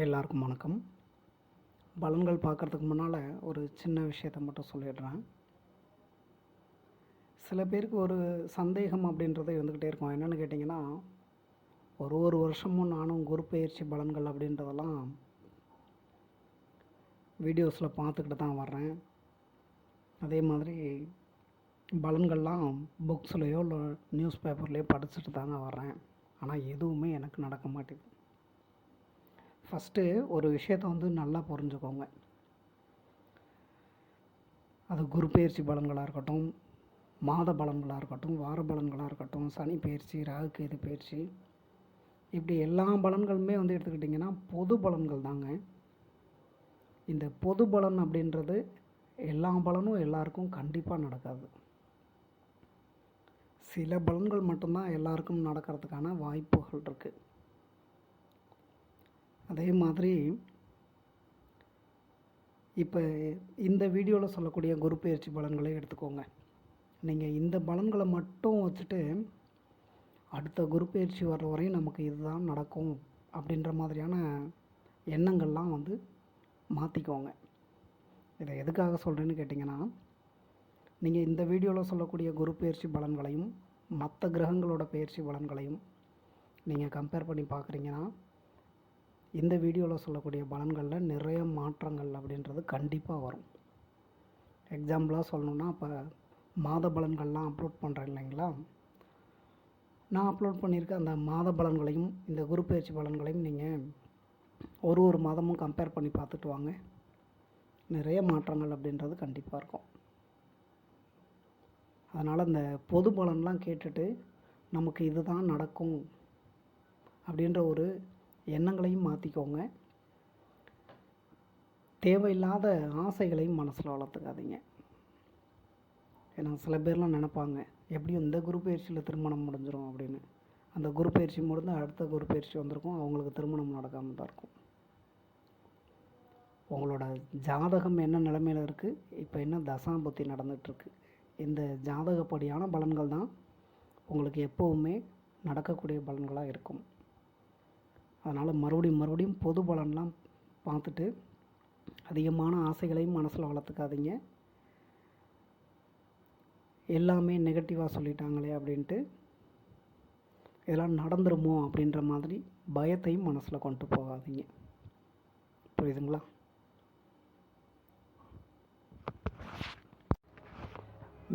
எல்லாருக்கும் வணக்கம். பலன்கள் பார்க்குறதுக்கு முன்னால் ஒரு சின்ன விஷயத்தை மட்டும் சொல்லிடுறேன். சில பேருக்கு ஒரு சந்தேகம் அப்படின்றது இருந்துக்கிட்டே இருக்கும். என்னென்னு கேட்டிங்கன்னா, ஒரு வருஷமும் நானும் குரு பெயர்ச்சி பலன்கள் அப்படின்றதெல்லாம் வீடியோஸில் பார்த்துக்கிட்டு தான் வர்றேன். அதே மாதிரி பலன்கள்லாம் புக்ஸ்லேயோ இல்லை நியூஸ் பேப்பர்லேயோ படிச்சுட்டு தாங்க வர்றேன். ஆனால் எதுவுமே எனக்கு நடக்க மாட்டேங்குது. ஃபஸ்ட்டு ஒரு விஷயத்தை நல்லா புரிஞ்சுக்கோங்க. அது குரு பெயர்ச்சி பலன்களாக இருக்கட்டும், மாத பலன்களாக இருக்கட்டும், வார பலன்களாக இருக்கட்டும், சனி பயிற்சி, ராகு கேது பயிற்சி, இப்படி எல்லா பலன்களுமே எடுத்துக்கிட்டிங்கன்னா பொது பலன்கள் தாங்க. இந்த பொது பலன் அப்படின்றது எல்லா பலனும் எல்லாருக்கும் கண்டிப்பாக நடக்காது. சில பலன்கள் மட்டும்தான் எல்லாருக்கும் நடக்கிறதுக்கான வாய்ப்புகள் இருக்குது. அதே மாதிரி இப்போ இந்த வீடியோவில் சொல்லக்கூடிய குரு பெயர்ச்சி பலன்களை எடுத்துக்கோங்க. நீங்கள் இந்த பலன்களை மட்டும் வச்சுட்டு அடுத்த குரு பெயர்ச்சி வர்ற வரையும் நமக்கு இதுதான் நடக்கும் அப்படின்ற மாதிரியான எண்ணங்கள்லாம் மாற்றிக்கோங்க. இதை எதுக்காக சொல்கிறேன்னு கேட்டிங்கன்னா, நீங்கள் இந்த வீடியோவில் சொல்லக்கூடிய குரு பெயர்ச்சி பலன்களையும் மற்ற கிரகங்களோட பெயர்ச்சி பலன்களையும் நீங்கள் கம்பேர் பண்ணி பார்க்குறீங்கன்னா, இந்த வீடியோவில் சொல்லக்கூடிய பலன்களில் நிறைய மாற்றங்கள் அப்படின்றது கண்டிப்பாக வரும். எக்ஸாம்பிளாக சொல்லணுன்னா, இப்போ மாத பலன்கள்லாம் அப்லோட் பண்ணுறேன் இல்லைங்களா, நான் அப்லோட் பண்ணியிருக்க அந்த மாத பலன்களையும் இந்த குரு பெயர்ச்சி பலன்களையும் நீங்கள் ஒரு மாதமும் கம்பேர் பண்ணி பார்த்துட்டு வாங்க. நிறைய மாற்றங்கள் அப்படின்றது கண்டிப்பாக இருக்கும். அதனால் இந்த பொது பலன்லாம் கேட்டுட்டு நமக்கு இதுதான் நடக்கும் அப்படின்ற ஒரு எண்ணங்களையும் மாற்றிக்கோங்க. தேவையில்லாத ஆசைகளையும் மனசில் வளர்த்துக்காதீங்க. ஏன்னா சில பேர்லாம் நினைப்பாங்க, எப்படியும் இந்த குரு பயிற்சியில் திருமணம் முடிஞ்சிடும் அப்படின்னு. அந்த குரு பயிற்சி முடிந்து அடுத்த குரு பயிற்சி வந்திருக்கும், அவங்களுக்கு திருமணம் நடக்காமல் தான் இருக்கும். உங்களோட ஜாதகம் என்ன நிலைமையில் இருக்குது, இப்போ என்ன தசாபுத்தி நடந்துகிட்ருக்கு, இந்த ஜாதகப்படியான பலன்கள் தான் உங்களுக்கு எப்போவுமே நடக்கக்கூடிய பலன்களாக இருக்கும். அதனால் மறுபடியும் பொது பலன்லாம் பார்த்துட்டு அதிகமான ஆசைகளையும் மனசில் வளர்த்துக்காதீங்க. எல்லாமே நெகட்டிவாக சொல்லிட்டாங்களே அப்படின்ட்டு இதெல்லாம் நடந்துருமோ அப்படின்ற மாதிரி பயத்தையும் மனசில் கொண்டு போகாதீங்க. புரியுதுங்களா?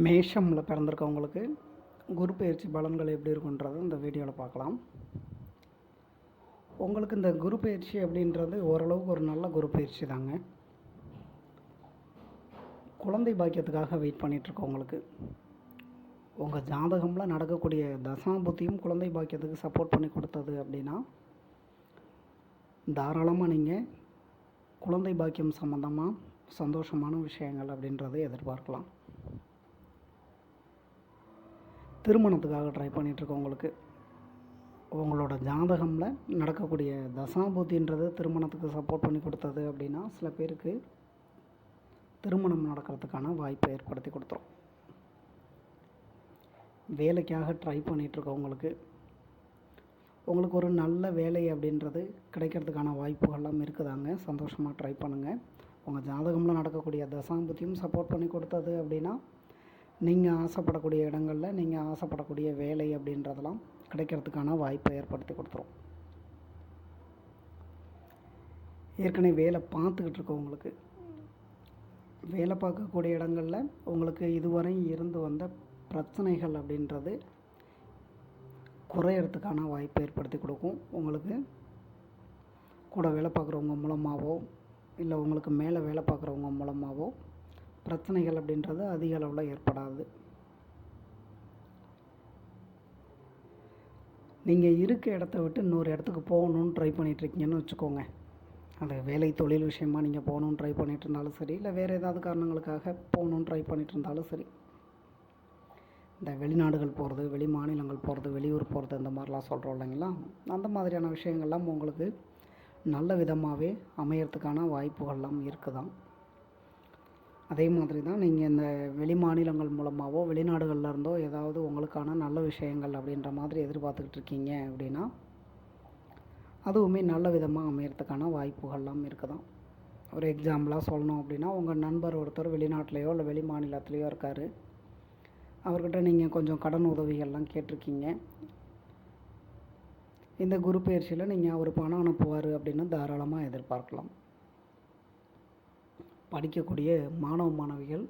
மேஷமில் பிறந்திருக்கவங்களுக்கு குரு பெயர்ச்சி பலன்கள் எப்படி இருக்குன்றதை இந்த வீடியோவில் பார்க்கலாம். உங்களுக்கு இந்த குரு பயிற்சி அப்படின்றது ஓரளவுக்கு ஒரு நல்ல குரு பயிற்சி தாங்க. குழந்தை பாக்கியத்துக்காக வெயிட் பண்ணிகிட்ருக்கவங்களுக்கு உங்கள் ஜாதகமில் நடக்கக்கூடிய தசாபுத்தியும் குழந்தை பாக்கியத்துக்கு சப்போர்ட் பண்ணி கொடுத்தது அப்படின்னா, தாராளமாக நீங்கள் குழந்தை பாக்கியம் சம்மந்தமாக சந்தோஷமான விஷயங்கள் அப்படின்றத எதிர்பார்க்கலாம். திருமணத்துக்காக ட்ரை பண்ணிகிட்ருக்கவங்களுக்கு உங்களோட ஜாதகமில் நடக்கக்கூடிய தசாபுத்தின்றது திருமணத்துக்கு சப்போர்ட் பண்ணி கொடுத்தது அப்படின்னா, சில பேருக்கு திருமணம் நடக்கிறதுக்கான வாய்ப்பை ஏற்படுத்தி கொடுத்துரும். வேலைக்காக ட்ரை பண்ணிகிட்ருக்கவங்களுக்கு உங்களுக்கு ஒரு நல்ல வேலை அப்படின்றது கிடைக்கிறதுக்கான வாய்ப்புகள்லாம் இருக்குதாங்க. சந்தோஷமாக ட்ரை பண்ணுங்கள். உங்கள் ஜாதகமில் நடக்கக்கூடிய தசாபுத்தியும் சப்போர்ட் பண்ணி கொடுத்தது அப்படின்னா, நீங்கள் ஆசைப்படக்கூடிய இடங்களில் நீங்கள் ஆசைப்படக்கூடிய வேலை அப்படின்றதெல்லாம் கிடைக்கிறதுக்கான வாய்ப்பை ஏற்படுத்தி கொடுத்துரும். ஏற்கனவே வேலை பார்த்துக்கிட்டு இருக்கவங்களுக்கு வேலை பார்க்கக்கூடிய இடங்களில் உங்களுக்கு இதுவரை இருந்து வந்த பிரச்சனைகள் அப்படின்றது குறையிறதுக்கான வாய்ப்பை ஏற்படுத்தி கொடுக்கும். உங்களுக்கு கூட வேலை பார்க்குறவங்க மூலமாகவோ இல்லை உங்களுக்கு மேலே வேலை பார்க்குறவங்க மூலமாகவோ பிரச்சனைகள் அப்படின்றது அதிக அளவில் ஏற்படாது. நீங்கள் இருக்க இடத்த விட்டு இன்னொரு இடத்துக்கு போகணுன்னு ட்ரை பண்ணிகிட்ருக்கீங்கன்னு வச்சுக்கோங்க. அது வேலை தொழில் விஷயமாக நீங்கள் போகணுன்னு ட்ரை பண்ணிகிட்டு இருந்தாலும் சரி, இல்லை வேறு ஏதாவது காரணங்களுக்காக போகணுன்னு ட்ரை பண்ணிகிட்டு இருந்தாலும் சரி, இந்த வெளிநாடுகள் போகிறது, வெளி மாநிலங்கள் போகிறது, வெளியூர் போகிறது, இந்த மாதிரிலாம் சொல்கிறோம் இல்லைங்களா, அந்த மாதிரியான விஷயங்கள்லாம் உங்களுக்கு நல்ல விதமாகவே அமையறதுக்கான வாய்ப்புகள்லாம் இருக்குதான். அதே மாதிரி தான் நீங்கள் இந்த வெளி மாநிலங்கள் மூலமாகவோ வெளிநாடுகளில் இருந்தோ ஏதாவது உங்களுக்கான நல்ல விஷயங்கள் அப்படின்ற மாதிரி எதிர்பார்த்துக்கிட்டு இருக்கீங்க அப்படின்னா, அதுவுமே நல்ல விதமாக அமையறதுக்கான வாய்ப்புகள்லாம் இருக்குதாம். ஒரு எக்ஸாம்பிளாக சொல்லணும் அப்படின்னா, உங்கள் நண்பர் ஒருத்தர் வெளிநாட்டிலையோ இல்லை வெளி மாநிலத்திலையோ இருக்கார். அவர்கிட்ட நீங்கள் கொஞ்சம் கடன் உதவிகள்லாம் கேட்டிருக்கீங்க. இந்த குரு பயிற்சியில் நீங்கள் அவர் பணம் அனுப்புவார் அப்படின்னு தாராளமாக எதிர்பார்க்கலாம். படிக்கக்கூடிய மாணவ மாணவிகள்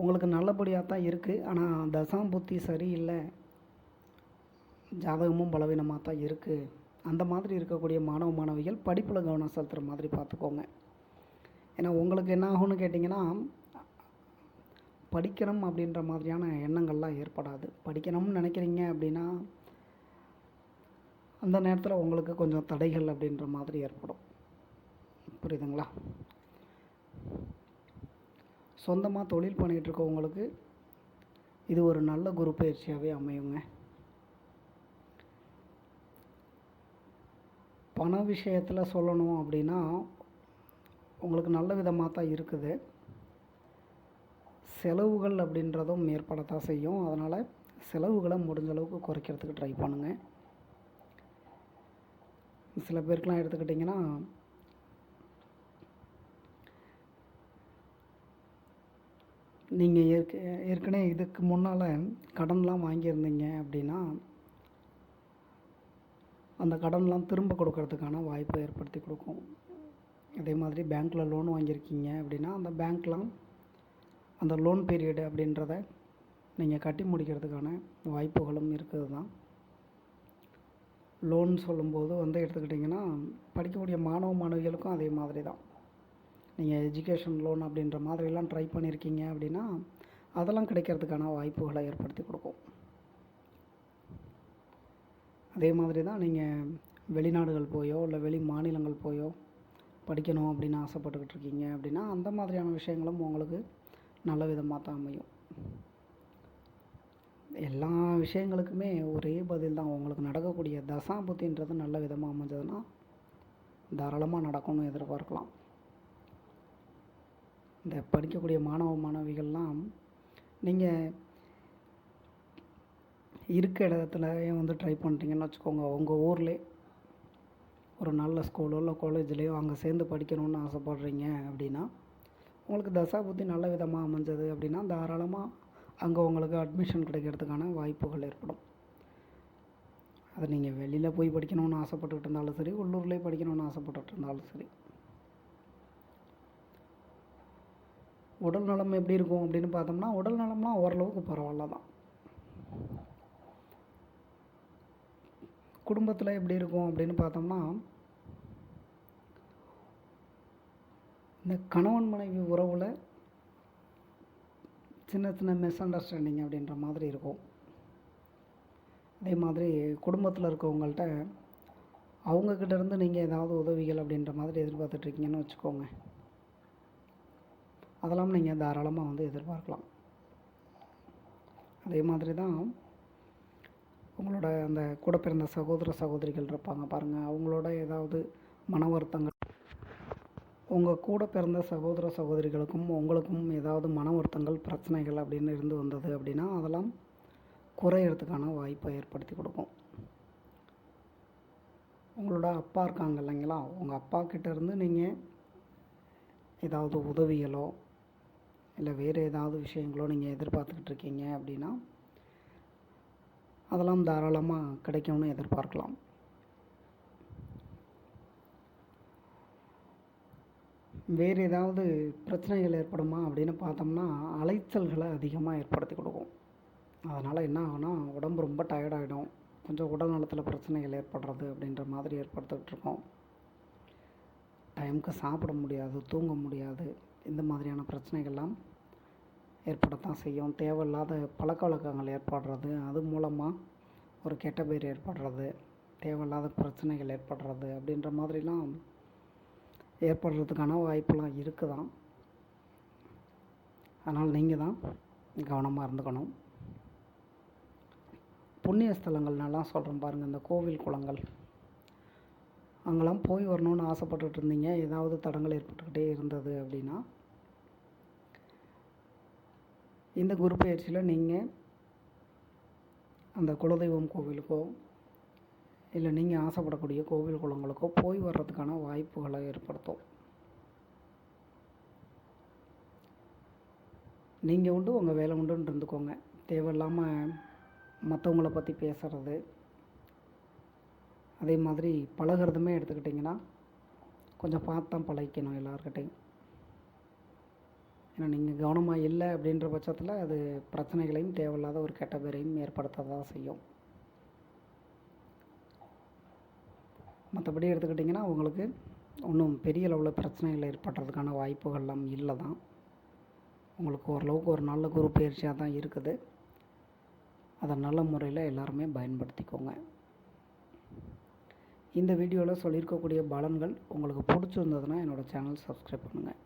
உங்களுக்கு நல்லபடியாக தான் இருக்குது. ஆனால் தசாம் புத்தி சரியில்லை, ஜாதகமும் பலவீனமாக தான் இருக்குது. அந்த மாதிரி இருக்கக்கூடிய மாணவ மாணவிகள் படிப்பில் கவனம் செலுத்துகிற மாதிரி பார்த்துக்கோங்க. ஏன்னா உங்களுக்கு என்ன ஆகும்னு கேட்டிங்கன்னா, படிக்கணும் அப்படின்ற மாதிரியான எண்ணங்கள்லாம் ஏற்படாது. படிக்கணும்னு நினைக்கிறீங்க அப்படின்னா அந்த நேரத்தில் உங்களுக்கு கொஞ்சம் தடைகள் அப்படின்ற மாதிரி ஏற்படும். புரியுதுங்களா? சொந்தமாக தொழில் பண்ணிகிட்டு இருக்கவங்களுக்கு இது ஒரு நல்ல குரு பயிற்சியாகவே அமையுங்க. பண விஷயத்தில் சொல்லணும் அப்படின்னா உங்களுக்கு நல்ல விதமாக தான் இருக்குது. செலவுகள் அப்படின்றதும் ஏற்படத்தான் செய்யும். அதனால் செலவுகளை முடிஞ்ச அளவுக்கு குறைக்கிறதுக்கு ட்ரை பண்ணுங்கள். சில பேருக்கெலாம் எடுத்துக்கிட்டிங்கன்னா, நீங்கள் ஏற்கனவே இதுக்கு முன்னால் கடன்லாம் வாங்கியிருந்தீங்க அப்படின்னா அந்த கடன்லாம் திரும்ப கொடுக்கறதுக்கான வாய்ப்பை ஏற்படுத்தி கொடுக்கும். அதே மாதிரி பேங்க்கில் லோன் வாங்கியிருக்கீங்க அப்படின்னா அந்த பேங்க்லாம் அந்த லோன் பீரியடு அப்படின்றத நீங்கள் கட்டி முடிக்கிறதுக்கான வாய்ப்புகளும் இருக்குது தான். லோன் சொல்லும்போது எடுத்துக்கிட்டிங்கன்னா, படிக்கக்கூடிய மாணவ மாணவிகளுக்கும் அதே மாதிரி தான். நீங்கள் எஜுகேஷன் லோன் அப்படின்ற மாதிரிலாம் ட்ரை பண்ணியிருக்கீங்க அப்படின்னா அதெல்லாம் கிடைக்கிறதுக்கான வாய்ப்புகளை ஏற்படுத்தி கொடுக்கும். அதே மாதிரி தான் நீங்கள் வெளிநாடுகள் போயோ இல்லை வெளி மாநிலங்கள் போயோ படிக்கணும் அப்படின்னு ஆசைப்பட்டுக்கிட்டு இருக்கீங்க அப்படின்னா அந்த மாதிரியான விஷயங்களும் உங்களுக்கு நல்ல விதமாக தான் அமையும். எல்லா விஷயங்களுக்குமே ஒரே பதில் தான். உங்களுக்கு நடக்கக்கூடிய தசாபுத்தின்றது நல்ல விதமாக அமைஞ்சதுன்னா தாராளமாக நடக்கும்னு எதிர்பார்க்கலாம். இந்த படிக்கக்கூடிய மாணவ மாணவிகள்லாம் நீங்கள் இருக்க இடத்துல ட்ரை பண்ணுறீங்கன்னு வச்சுக்கோங்க. உங்கள் ஊர்லேயே ஒரு நல்ல ஸ்கூலோ இல்லை காலேஜ்லேயோ அங்கே சேர்ந்து படிக்கணும்னு ஆசைப்பட்றீங்க அப்படின்னா உங்களுக்கு தசாபுத்தி நல்ல விதமாக அமைஞ்சது அப்படின்னா தாராளமாக அங்கே உங்களுக்கு அட்மிஷன் கிடைக்கிறதுக்கான வாய்ப்புகள் ஏற்படும். அதை நீங்கள் வெளியில் போய் படிக்கணும்னு ஆசைப்பட்டுக்கிட்டு இருந்தாலும் சரி, உள்ளூர்லேயே படிக்கணும்னு ஆசைப்பட்டுட்டு இருந்தாலும் சரி. உடல் நலம் எப்படி இருக்கும் அப்படின்னு பார்த்தோம்னா உடல் நலம்லாம் ஓரளவுக்கு பரவாயில்ல தான். குடும்பத்தில் எப்படி இருக்கும் அப்படின்னு பார்த்தோம்னா இந்த கணவன் மனைவி உறவில் சின்ன சின்ன மிஸ் அண்டர்ஸ்டாண்டிங் அப்படின்ற மாதிரி இருக்கும். அதே மாதிரி குடும்பத்தில் இருக்கவங்கள்ட்ட அவங்கக்கிட்டேருந்து நீங்கள் ஏதாவது உதவிகள் அப்படின்ற மாதிரி எதிர்பார்த்துட்ருக்கீங்கன்னு வச்சுக்கோங்க. அதெல்லாம் நீங்கள் தாராளமாக எதிர்பார்க்கலாம். அதே மாதிரி தான் உங்களோட அந்த கூட பிறந்த சகோதர சகோதரிகள் இருப்பாங்க பாருங்கள், அவங்களோட ஏதாவது மன வருத்தங்கள், உங்கள் கூட பிறந்த சகோதர சகோதரிகளுக்கும் உங்களுக்கும் ஏதாவது மன வருத்தங்கள் பிரச்சனைகள் அப்படின்னு இருந்து வந்தது அப்படின்னா அதெல்லாம் குறையிறதுக்கான வாய்ப்பை ஏற்படுத்தி கொடுக்கும். உங்களோட அப்பா இருக்காங்க இல்லைங்களா, உங்கள் அப்பா கிட்டேருந்து நீங்கள் ஏதாவது உதவிகளோ இல்லை வேறு ஏதாவது விஷயங்களோ நீங்கள் எதிர்பார்த்துக்கிட்டு இருக்கீங்க அப்படின்னா அதெல்லாம் தாராளமாக கிடைக்கும்னு எதிர்பார்க்கலாம். வேறு ஏதாவது பிரச்சனைகள் ஏற்படுமா அப்படின்னு பார்த்தோம்னா அலைச்சல்களை அதிகமாக ஏற்படுத்தி கொடுக்கும். அதனால் என்ன ஆகும்னா உடம்பு ரொம்ப டயர்டாகிடும், கொஞ்சம் உடல் நலத்தில் பிரச்சனைகள் ஏற்படுறது அப்படின்ற மாதிரி ஏற்படுத்திகிட்டு இருக்கோம். டைமுக்கு சாப்பிட முடியாது, தூங்க முடியாது, இந்த மாதிரியான பிரச்சனைகள்லாம் ஏற்படத்தான் செய்யும். தேவையில்லாத பழக்க வழக்கங்கள் ஏற்படுறது, அது மூலமாக ஒரு கெட்ட பேர் ஏற்படுறது, தேவையில்லாத பிரச்சனைகள் ஏற்படுறது அப்படின்ற மாதிரிலாம் ஏற்படுறதுக்கான வாய்ப்பெல்லாம் இருக்குதான். அதனால் நீங்கள் தான் கவனமாக இருந்துக்கணும். புண்ணிய ஸ்தலங்கள்னாலாம் சொல்கிறோம் பாருங்கள், இந்த கோவில் குளங்கள் அங்கெல்லாம் போய் வரணும்னு ஆசைப்பட்டுட்டு இருந்தீங்க, ஏதாவது தடங்கள் ஏற்பட்டுக்கிட்டே இருந்தது அப்படின்னா இந்த குரு பயிற்சியில் நீங்கள் அந்த குலதெய்வம் கோவிலுக்கோ இல்லை நீங்கள் ஆசைப்படக்கூடிய கோவில் குளங்களுக்கோ போய் வர்றதுக்கான வாய்ப்புகளை ஏற்படுத்தும். நீங்கள் உண்டு உங்கள் வேலை உண்டுன்னு இருந்துக்கோங்க. தேவையில்லாமல் மற்றவங்கள பற்றி பேசுகிறது, அதே மாதிரி பழகிறதுமே எடுத்துக்கிட்டிங்கன்னா கொஞ்சம் பார்த்து தான் பழகிக்கணும் எல்லாருக்கிட்டையும். ஏன்னா நீங்கள் கவனமாக இல்லை அப்படின்ற பட்சத்தில் அது பிரச்சனைகளையும் தேவையில்லாத ஒரு கெட்ட பேரையும் ஏற்படுத்த தான் செய்யும். மற்றபடி எடுத்துக்கிட்டிங்கன்னா உங்களுக்கு ஒன்றும் பெரிய அளவில் பிரச்சனைகள் ஏற்படுறதுக்கான வாய்ப்புகள்லாம் இல்லை தான். உங்களுக்கு ஓரளவுக்கு ஒரு நல்ல குரு பயிற்சியாக தான் இருக்குது. அதை நல்ல முறையில் எல்லாருமே பயன்படுத்திக்கோங்க. இந்த வீடியோவில் சொல்லியிருக்கக்கூடிய பலன்கள் உங்களுக்கு பிடிச்சிருந்ததுன்னா என்னோடய சேனல் சப்ஸ்கிரைப் பண்ணுங்கள்.